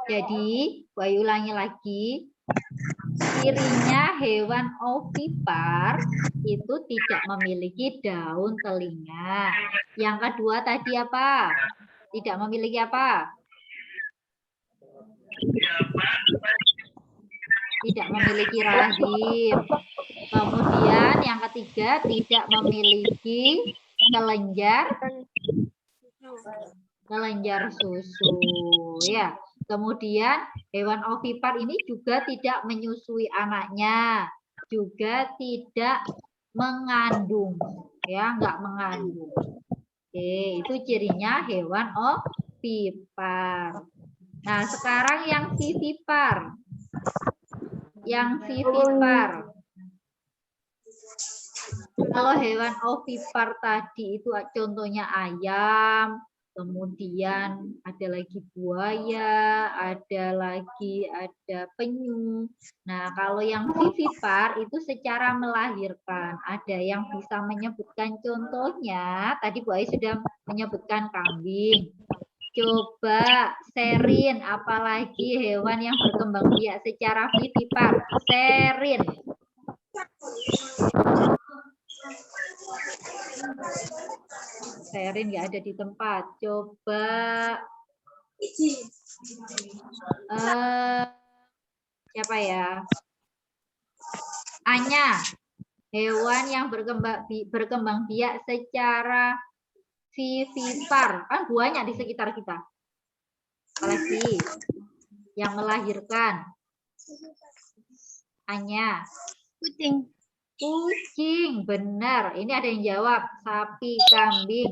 Jadi, Bayu ulangi lagi. Cirinya hewan ovipar itu tidak memiliki daun telinga. Yang kedua tadi apa? Tidak memiliki apa? Tidak memiliki rahim. Kemudian yang ketiga tidak memiliki kelenjar susu ya. Kemudian hewan ovipar ini juga tidak menyusui anaknya, juga tidak mengandung ya, enggak mengandung. Oke, itu cirinya hewan ovipar. Nah, sekarang yang vivipar. Yang vivipar. Kalau hewan ovipar tadi itu contohnya ayam, kemudian ada lagi buaya, ada penyu. Nah, kalau yang vivipar itu secara melahirkan. Ada yang bisa menyebutkan contohnya, tadi Bu Ai sudah menyebutkan kambing. Coba Serin, apalagi hewan yang berkembang biak secara vivipar. Serin. Serin nggak ada di tempat. Coba siapa ya? Anya. Hewan yang berkembang biak secara vivipar. Kan banyak di sekitar kita. Apalagi yang melahirkan. Anya. Kucing. Kucing, benar. Ini ada yang jawab. Sapi, kambing.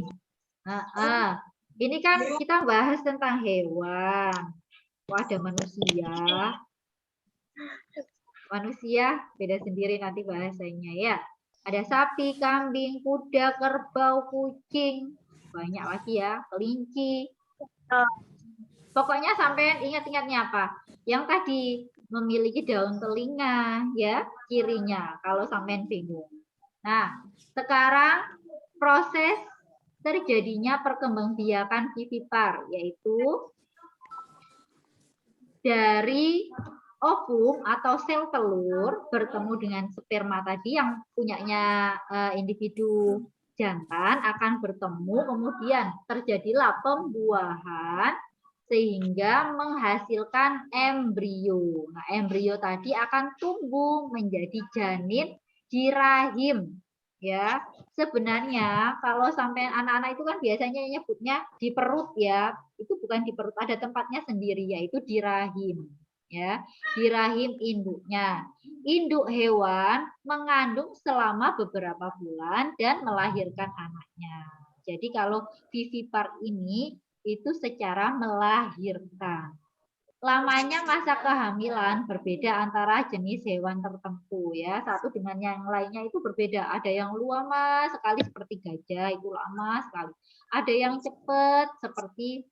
Ini kan kita bahas tentang hewan. Oh, ada manusia. Manusia beda sendiri nanti bahasanya ya. Ada sapi, kambing, kuda, kerbau, kucing. Banyak lagi ya, kelinci. Pokoknya sampai ingat-ingatnya apa? Yang tadi memiliki daun telinga ya, cirinya kalau sampean bingung. Nah, sekarang proses terjadinya perkembangbiakan vivipar yaitu dari ovum atau sel telur bertemu dengan sperma tadi yang punyanya individu jantan akan bertemu, kemudian terjadilah pembuahan sehingga menghasilkan embrio. Nah, embrio tadi akan tumbuh menjadi janin di rahim. Ya, sebenarnya kalau sampai anak-anak itu kan biasanya nyebutnya di perut ya. Itu bukan di perut, ada tempatnya sendiri yaitu di rahim. Ya, di rahim induknya. Induk hewan mengandung selama beberapa bulan dan melahirkan anaknya. Jadi kalau vivipar ini itu secara melahirkan. Lamanya masa kehamilan berbeda antara jenis hewan tertentu ya. Satu dengan yang lainnya itu berbeda. Ada yang lama sekali seperti gajah, itu lama sekali. Ada yang cepat seperti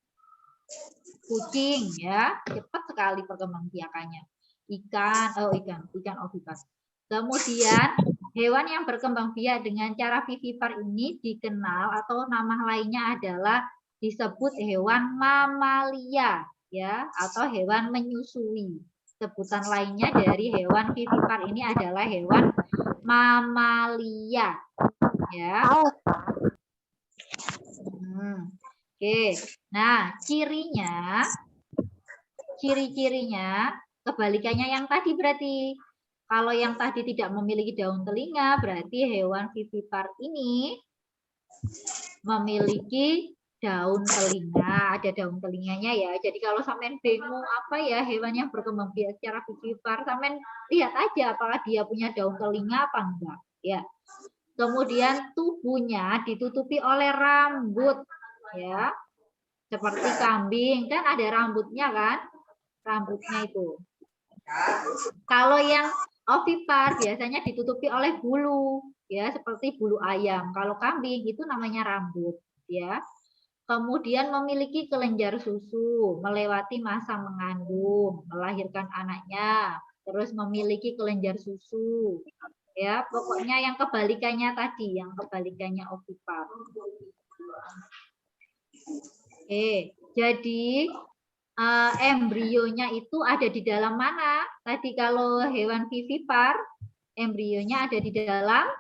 kucing ya, cepat sekali perkembangbiakannya. Ikan ovipar. Kemudian hewan yang berkembang biak dengan cara vivipar ini dikenal atau nama lainnya adalah disebut hewan mamalia ya atau hewan menyusui. Sebutan lainnya dari hewan vivipar ini adalah hewan mamalia ya. Oke. Nah, ciri-cirinya kebalikannya yang tadi berarti. Kalau yang tadi tidak memiliki daun telinga, berarti hewan vivipar ini memiliki daun telinga, ada daun telinganya ya. Jadi kalau sampean bingung apa ya hewan yang berkembang biak secara vivipar, sampean lihat aja apakah dia punya daun telinga apa enggak, ya. Kemudian tubuhnya ditutupi oleh rambut, ya. Seperti kambing kan ada rambutnya kan? Rambutnya itu. Kalau yang ovipar biasanya ditutupi oleh bulu, ya seperti bulu ayam. Kalau kambing itu namanya rambut, ya. Kemudian memiliki kelenjar susu, melewati masa mengandung, melahirkan anaknya, terus memiliki kelenjar susu. Ya, pokoknya yang kebalikannya tadi, yang kebalikannya ovipar. Jadi embrionya itu ada di dalam mana? Tadi kalau hewan vivipar, embrionya ada di dalam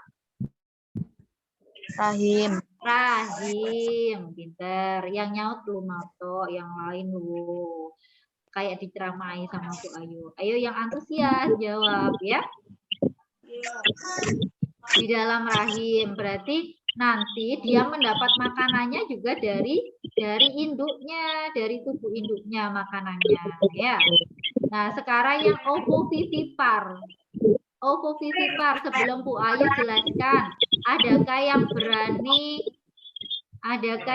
Rahim. Rahim. Pinter. Yang nyaut lu Noto, yang lain lu kayak diceramai sama Bu Ayu. Ayo yang antusias jawab ya. Di dalam rahim. Berarti nanti dia mendapat makanannya juga dari induknya, dari tubuh induknya makanannya ya. Nah, sekarang yang ovovivipar. Ovovivipar sebelum Bu Ayu jelaskan, adakah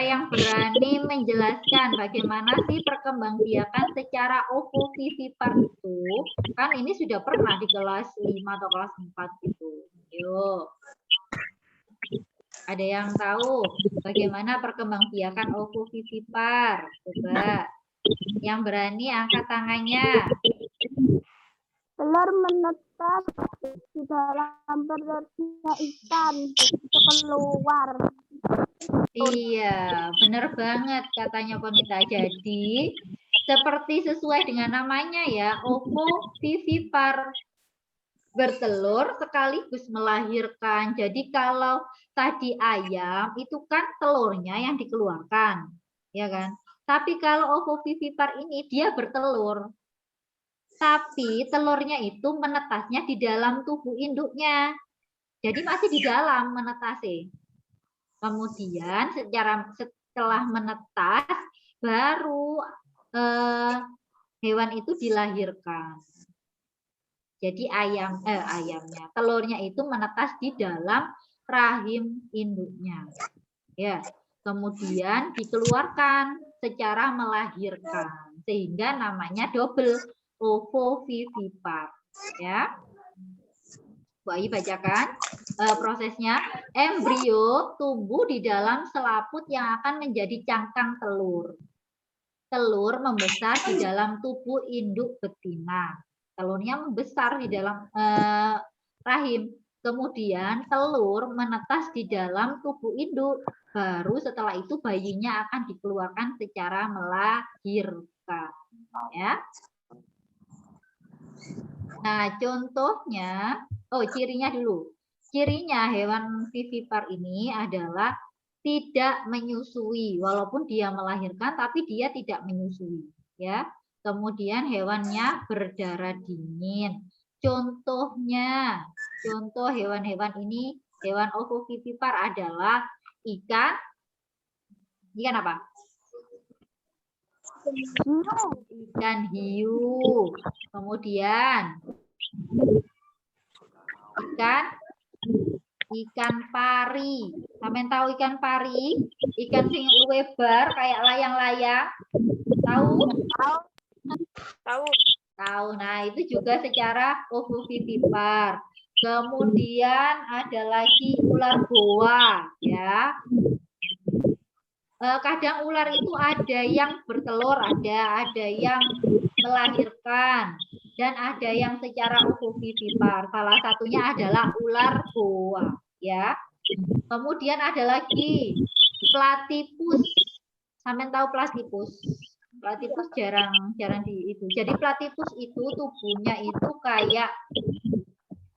yang berani menjelaskan bagaimana sih perkembangbiakan secara ovovivipar itu? Kan ini sudah pernah di kelas 5 atau kelas 4 gitu. Yuk. Ada yang tahu bagaimana perkembangbiakan ovovivipar? Coba. Yang berani angkat tangannya. Telur menetas di dalam perutnya ikan itu keluar. Iya, benar banget katanya Konita. Jadi, seperti sesuai dengan namanya ya, ovovivipar. Bertelur sekaligus melahirkan. Jadi kalau tadi ayam itu kan telurnya yang dikeluarkan, ya kan? Tapi kalau ovovivipar ini dia bertelur. Tapi telurnya itu menetasnya di dalam tubuh induknya. Jadi masih di dalam menetasnya. Kemudian setelah menetas baru hewan itu dilahirkan. Jadi ayamnya, telurnya itu menetas di dalam rahim induknya. Ya, kemudian dikeluarkan secara melahirkan sehingga namanya double ovovivipar. Ya. Bu Ayu bacakan prosesnya. Embrio tumbuh di dalam selaput yang akan menjadi cangkang telur. Telur membesar di dalam tubuh induk betina. Telurnya membesar di dalam rahim. Kemudian telur menetas di dalam tubuh induk. Baru setelah itu bayinya akan dikeluarkan secara melahirkan. Ya. Nah, contohnya, cirinya dulu. Cirinya hewan vivipar ini adalah tidak menyusui, walaupun dia melahirkan, tapi dia tidak menyusui. Ya. Kemudian hewannya berdarah dingin. Contoh hewan-hewan ini, hewan ovovivipar adalah ikan apa? Ikan hiu. Kemudian ikan pari. Sampeyan tahu ikan pari? Ikan sing lebar kayak layang-layang. Tahu? Tahu. Nah, itu juga secara ovovivipar. Kemudian ada lagi ular boa, ya. Kadang ular itu ada yang bertelur, ada yang melahirkan, dan ada yang secara ovovivipar. Salah satunya adalah ular boa, ya. Kemudian ada lagi platypus. Sampeyan tahu platypus? Platypus jarang di itu. Jadi platypus itu tubuhnya itu kayak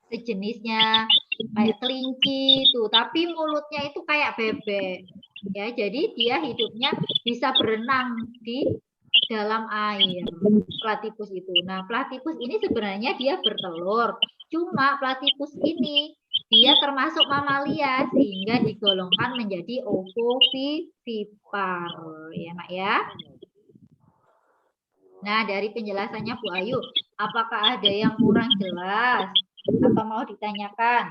sejenisnya kayak kelinci itu, tapi mulutnya itu kayak bebek. Ya, jadi dia hidupnya bisa berenang di dalam air. Platypus itu. Nah, platypus ini sebenarnya dia bertelur. Cuma platypus ini dia termasuk mamalia sehingga digolongkan menjadi ovovivipar. Ya, Nak ya. Nah, dari penjelasannya Bu Ayu, apakah ada yang kurang jelas atau mau ditanyakan?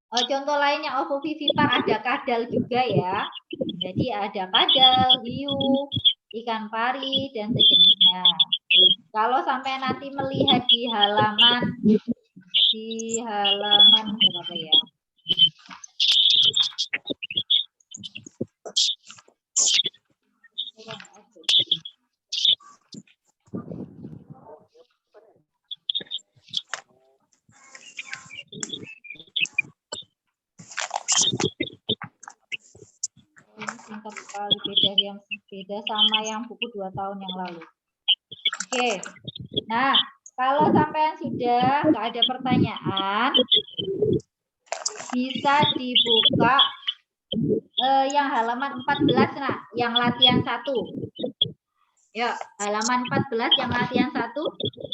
Contoh lainnya ovovivipar ada kadal juga ya. Jadi ada kadal, hiu, ikan pari, dan sejenisnya. Kalau sampai nanti melihat di halaman berapa ya? sekali beda sama yang buku 2 tahun yang lalu. Oke. Nah, kalau sampai sudah nggak ada pertanyaan, bisa dibuka yang halaman 14, nah, yang latihan 1. Ya, halaman 14 yang latihan 1,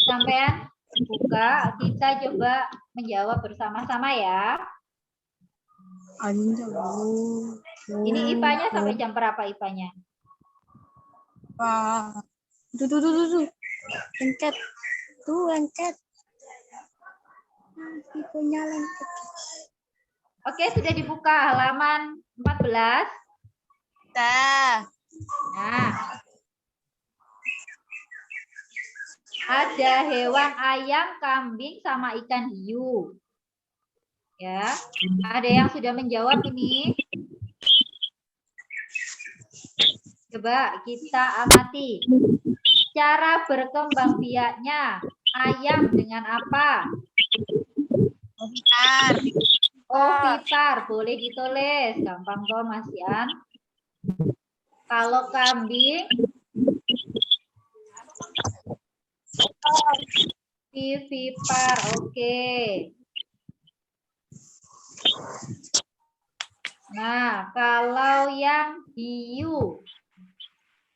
sampean buka, kita coba menjawab bersama-sama ya. Ini IPA-nya sampai jam berapa IPA-nya? Tuh. Lengket. Tuh, lengket. Punya lengket. Oke, sudah dibuka halaman 14. Dah. Nah, ada hewan ayam, kambing, sama ikan hiu. Ya, ada yang sudah menjawab ini? Coba kita amati. Cara berkembang biaknya ayam dengan apa? Ovitar. Ovitar, boleh ditulis. Gampang toh Mas Ian. Kalau kambing? Vivipar, oke. Nah, kalau yang hiu?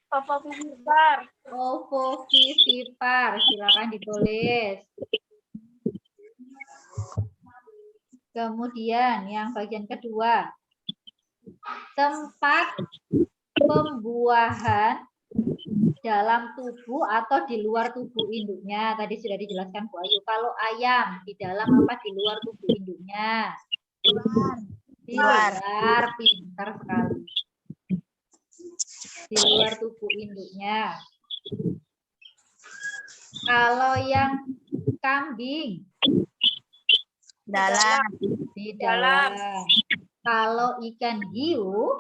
Ovovivipar. Ovovivipar, silakan ditulis. Kemudian yang bagian kedua, tempat pembuahan dalam tubuh atau di luar tubuh induknya. Tadi sudah dijelaskan Bu Ayu. Kalau ayam, di dalam apa di luar tubuh induknya? Di luar, pintar sekali. Di luar tubuh induknya. Kalau yang kambing? Dalam. Di dalam. Kalau ikan hiu?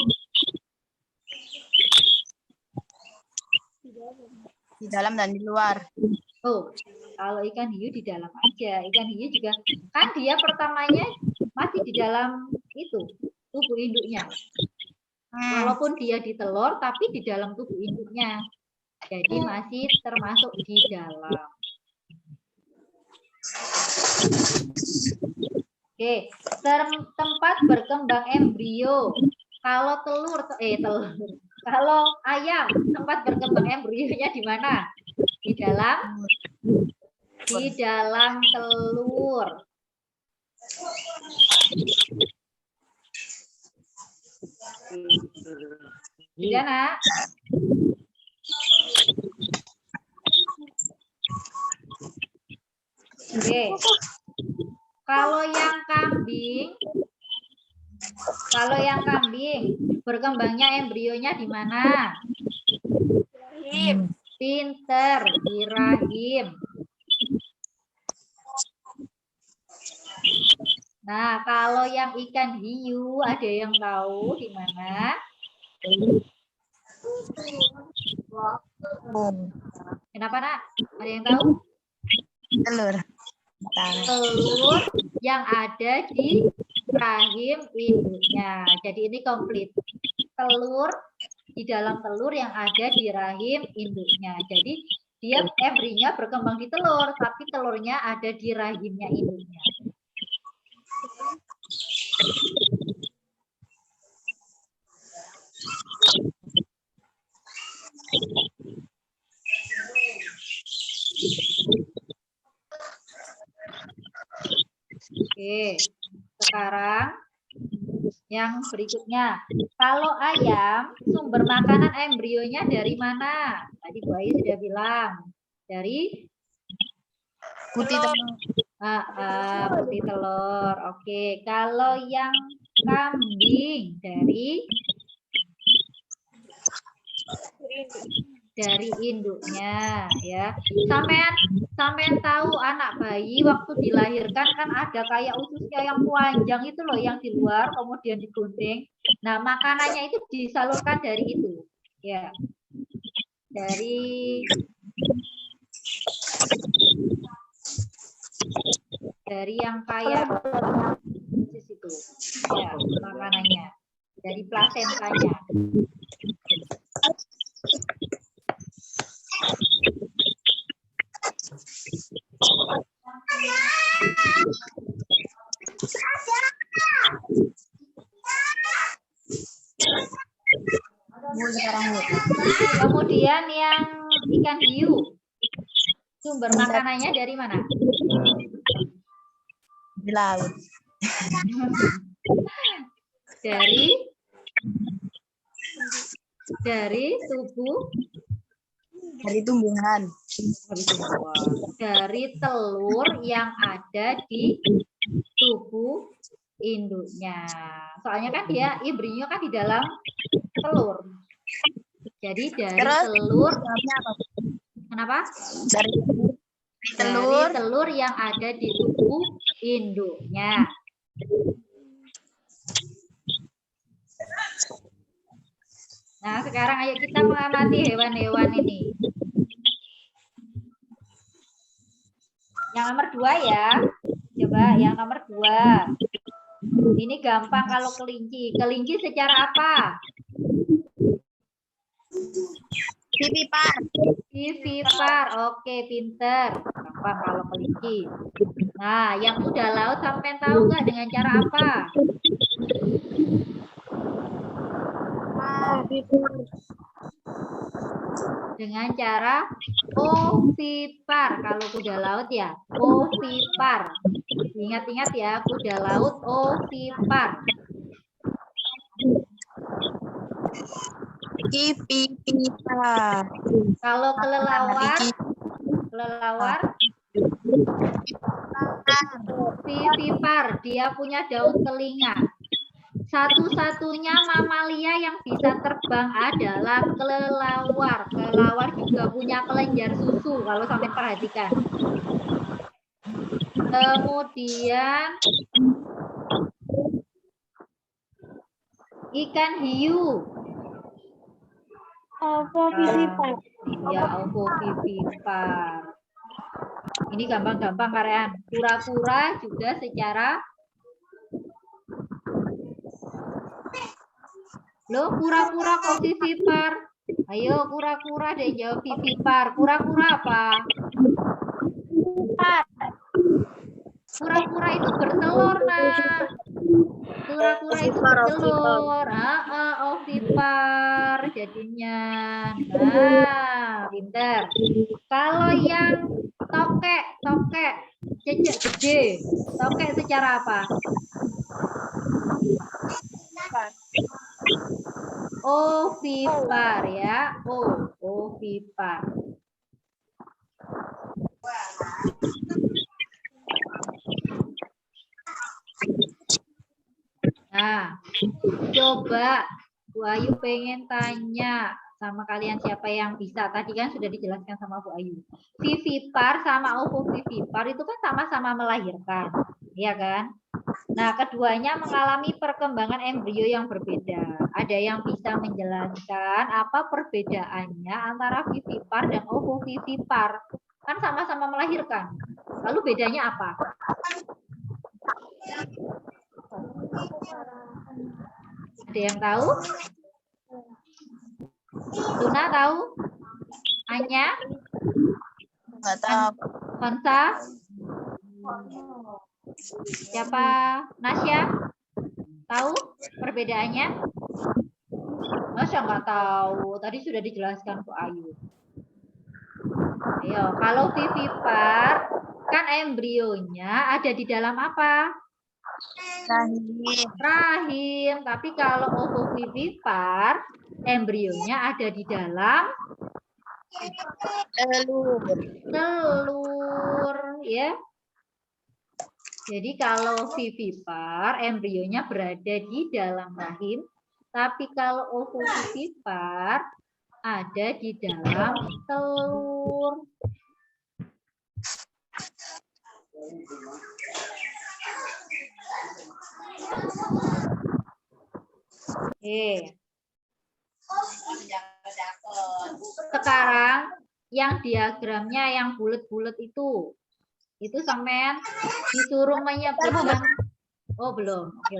Di dalam dan di luar. Oh, kalau ikan hiu di dalam aja. Ikan hiu juga kan dia pertamanya masih di dalam itu tubuh induknya. Walaupun dia di telur, tapi di dalam tubuh induknya. Jadi masih termasuk di dalam. Oke, tempat berkembang embrio. Kalau telur. Kalau ayam, tempat berkembang embrionya di mana? Di dalam telur. Iya, Nak? Oke. Kalau yang kambing berkembangnya embrionya di mana? Pinter, di rahim. Nah, kalau yang ikan hiu ada yang tahu di mana? Kenapa, Nak? Ada yang tahu? Telur. Telur yang ada di rahim induknya. Jadi ini komplit. Telur di dalam telur yang ada di rahim induknya. Jadi dia embrionya berkembang di telur, tapi telurnya ada di rahimnya induknya. Oke, sekarang yang berikutnya. Kalau ayam, sumber makanan embrionya dari mana? Tadi Bu Ayu sudah bilang. Dari Putih telur. Putih telur. Oke, kalau yang kambing dari induknya ya. Sampean tahu anak bayi waktu dilahirkan kan ada kayak ususnya yang panjang itu loh yang di luar kemudian digunting. Nah, makanannya itu disalurkan dari itu. Ya. Dari yang kayak usus itu. Ya, makanannya dari plasentanya. Bu sekarang Bu. Kemudian yang ikan hiu. Sumber makanannya dari mana? Di laut. Dari tubuh Dari tumbuhan. dari telur yang ada di tubuh induknya. Soalnya kan dia embrionya kan di dalam telur. Jadi dari Terus, telur, jawabnya apa? kenapa? Dari Dari telur. telur yang ada di tubuh induknya. Nah, sekarang ayo kita mengamati hewan-hewan ini. Yang nomor 2 ya. Coba yang nomor 2. Ini gampang kalau kelinci. Kelinci secara apa? Vivipar. Vivipar. Oke, pinter. Gampang kalau kelinci. Nah, yang kuda laut sampai tahu nggak dengan cara apa? Dengan cara ovipar. Kalau kuda laut ya, ovipar. Ingat-ingat ya, kuda laut ovipar. Vivipar. Kalau kelelawar vivipar, dia punya daun telinga. Satu-satunya mamalia yang bisa terbang adalah kelelawar. Kelelawar juga punya kelenjar susu, kalau sampai perhatikan. Kemudian ikan hiu. Ovovivipar. Ya, ovovivipar. Ini gampang-gampang kalian. Kura-kura juga secara Loh, kura-kura kok vivipar? Ayo, kura-kura deh jawab vivipar. Kura-kura apa? Kura-kura itu bertelur, nah. Kura-kura itu bertelur. Ovipar jadinya. Nah, pinter. Kalau yang tokek cecek gede. Tokek secara apa? Ovipar ya. Ovipar. Nah, coba Bu Ayu pengen tanya sama kalian siapa yang bisa. Tadi kan sudah dijelaskan sama Bu Ayu. Vivipar sama ovovivipar itu kan sama-sama melahirkan, ya kan? Nah, keduanya mengalami perkembangan embrio yang berbeda. Ada yang bisa menjelaskan apa perbedaannya antara vivipar dan ovovivipar? Kan sama-sama melahirkan. Lalu bedanya apa? Ada yang tahu? Luna tahu? Anya? Nggak tahu. Konsa? Siapa? Nasya? Tahu perbedaannya? Nasya nggak tahu. Tadi sudah dijelaskan Bu Ayu. Ayo, kalau vivipar kan embrionya ada di dalam apa? Rahim. Tapi kalau ovovivipar embrionya ada di dalam telur, ya. Jadi kalau vivipar embrionya berada di dalam rahim, tapi kalau ovovivipar ada di dalam telur. Oke. Sekarang yang diagramnya yang bulat-bulat itu sampean disuruh menyebutkan. Oh, belum. Oke.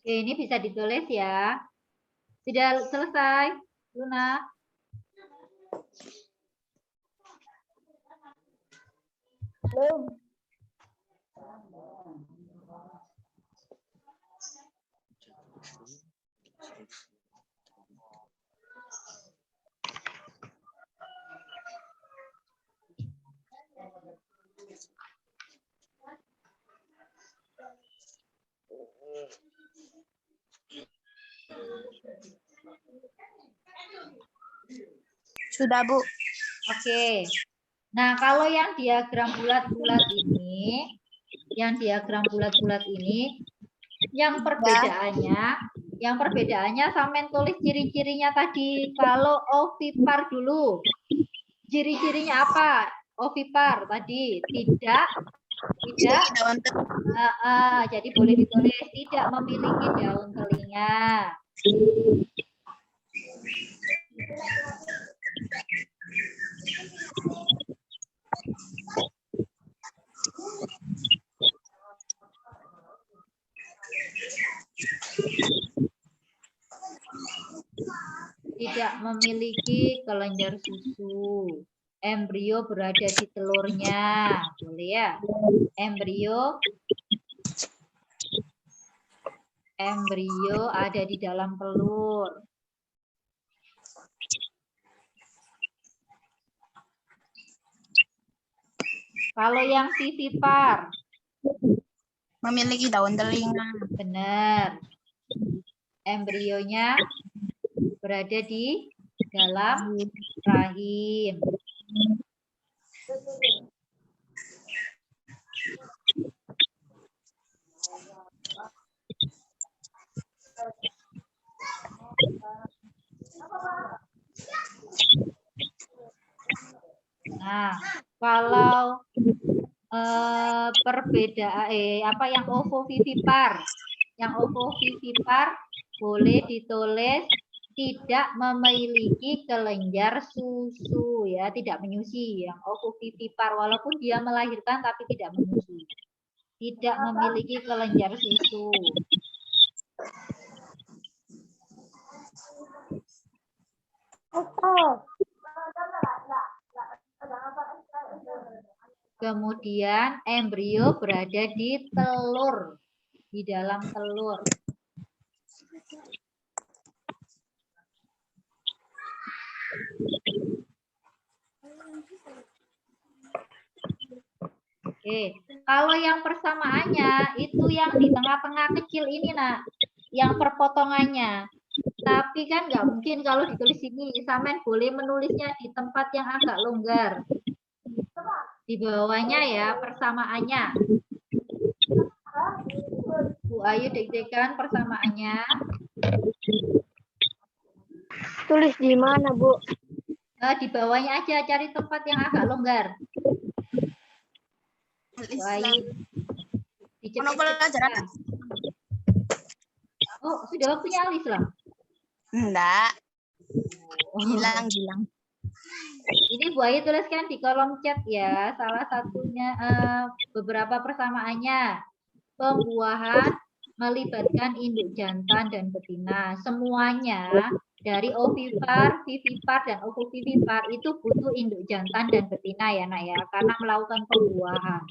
Oke, ini bisa ditulis ya. Sudah selesai, Luna? Belum. Sudah, Bu. Oke. Nah, kalau yang diagram bulat-bulat ini, yang perbedaannya sampean tulis ciri-cirinya tadi. Kalau ovipar dulu, ciri-cirinya apa? Ovipar tadi tidak, jadi boleh ditulis tidak memiliki daun telinga. Tidak memiliki kelenjar susu. Embrio berada di telurnya. Boleh ya? Embrio ada di dalam telur. Kalau yang vivipar, Memiliki daun telinga. benar. Embrionya berada di dalam rahim. Nah, kalau perbedaan yang ovovivipar. Yang ovovivipar boleh ditulis tidak memiliki kelenjar susu ya, tidak menyusui. Yang ovovivipar walaupun dia melahirkan tapi tidak menyusui. Tidak memiliki kelenjar susu. Kemudian embrio berada di telur, di dalam telur. Oke, kalau yang persamaannya itu yang di tengah-tengah kecil ini, nak, yang perpotongannya. Tapi kan nggak mungkin kalau ditulis ini, Samen boleh menulisnya di tempat yang agak longgar. Di bawahnya ya persamaannya. Bu Ayu deg-degan persamaannya. Tulis di mana, Bu? Di bawahnya aja, cari tempat yang agak longgar. Bu Ayu. Oh, sudah waktunya alis lah? Enggak. Gilang. Ini Bu Ayu tuliskan di kolom chat ya. Salah satunya beberapa persamaannya. Pembuahan melibatkan induk jantan dan betina. Semuanya dari ovipar, vivipar, dan ovovivipar itu butuh induk jantan dan betina ya, nak ya, karena melakukan pembuahan.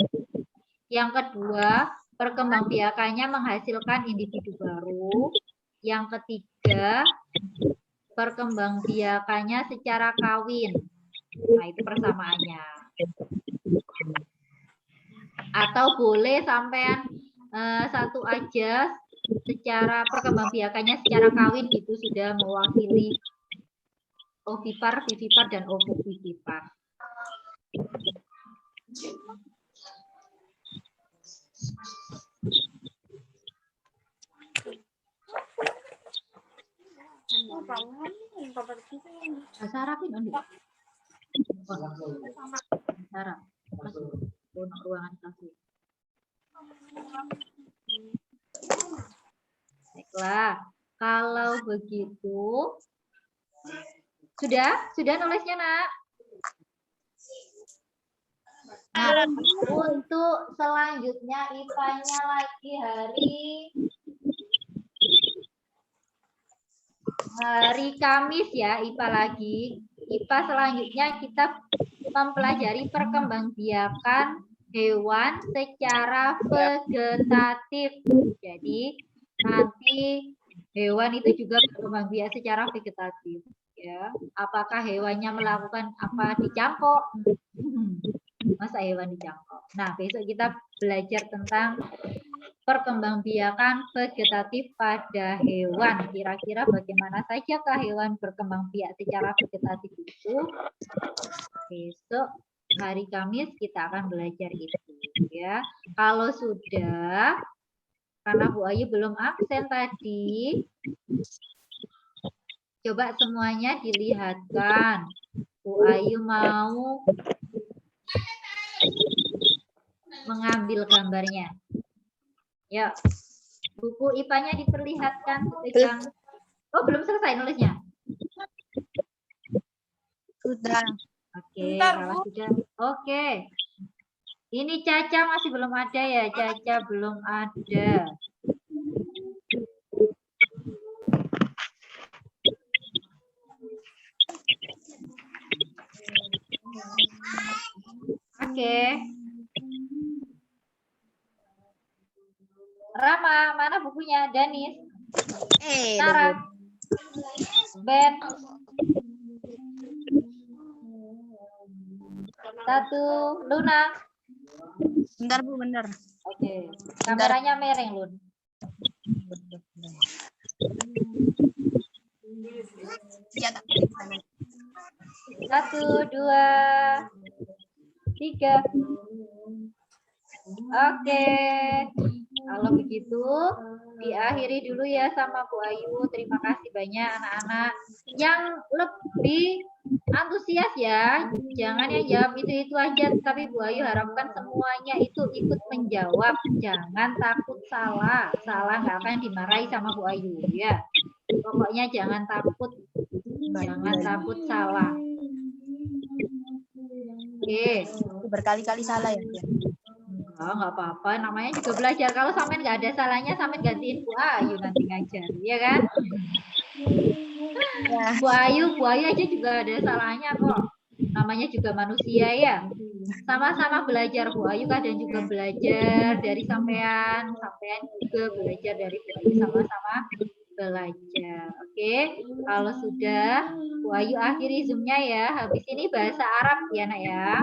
Yang kedua, perkembangbiakannya menghasilkan individu baru. Yang ketiga, perkembangbiakannya secara kawin. Nah, itu persamaannya. Atau boleh sampean satu aja secara perkembangbiakannya secara kawin gitu sudah mewakili ovipar, vivipar, dan ovovivipar. Sarapin nanti. Sarap. Untuk ruangan kasih. Baiklah, kalau begitu sudah nulisnya, nak. Nah, untuk selanjutnya IPA-nya lagi hari hari Kamis ya, IPA lagi. IPA selanjutnya kita mempelajari perkembangbiakan hewan secara vegetatif. Jadi nanti hewan itu juga berkembang biak secara vegetatif. Ya, apakah hewannya melakukan apa dicangkok? Masa hewan dicangkok? Nah, besok kita belajar tentang perkembangbiakan vegetatif pada hewan. Kira-kira bagaimana sajakah hewan berkembang biak secara vegetatif itu? Besok hari Kamis kita akan belajar itu ya. Kalau sudah, karena Bu Ayu belum absen tadi, coba semuanya dilihatkan. Bu Ayu mau mengambil gambarnya. Ya, buku IPA-nya diperlihatkan. Pegang. Oh, belum selesai nulisnya? Sudah. Oke, kalau sudah. Oke. Ini Caca masih belum ada ya? Caca belum ada. Oke. Rama, mana bukunya? Danis. Sarah. Ben. Satu. Luna. Bentar Bu, bentar. Oke. Kameranya mereng, Lun. Ya, Satu, dua, tiga. Oke. Kalau begitu, diakhiri dulu ya sama Bu Ayu. Terima kasih banyak anak-anak yang lebih antusias ya. Jangan yang jawab itu aja, tapi Bu Ayu harapkan semuanya itu ikut menjawab. Jangan takut salah. Salah nggak akan dimarahi sama Bu Ayu ya. Pokoknya jangan takut. Jangan takut salah. Oke. Berkali-kali salah ya. Nggak apa-apa, namanya juga belajar. Kalau sampai nggak ada salahnya, sampai gantiin Bu Ayu nanti ngajar, ya kan? Ya. Bu Ayu aja juga ada salahnya kok. Namanya juga manusia ya. Sama-sama belajar Bu Ayu, kadang juga belajar dari sampean juga belajar dari Bu Ayu, sama-sama belajar. Oke, kalau sudah Bu Ayu akhiri zoom-nya ya. Habis ini bahasa Arab ya nak ya.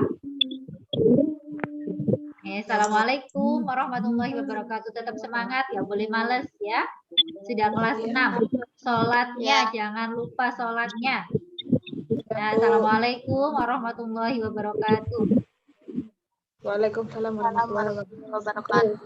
Assalamualaikum warahmatullahi wabarakatuh. Tetap semangat, ya boleh males ya. Sudah kelas 6. Sholatnya, jangan lupa sholatnya. Nah, assalamualaikum warahmatullahi wabarakatuh. Waalaikumsalam warahmatullahi wabarakatuh.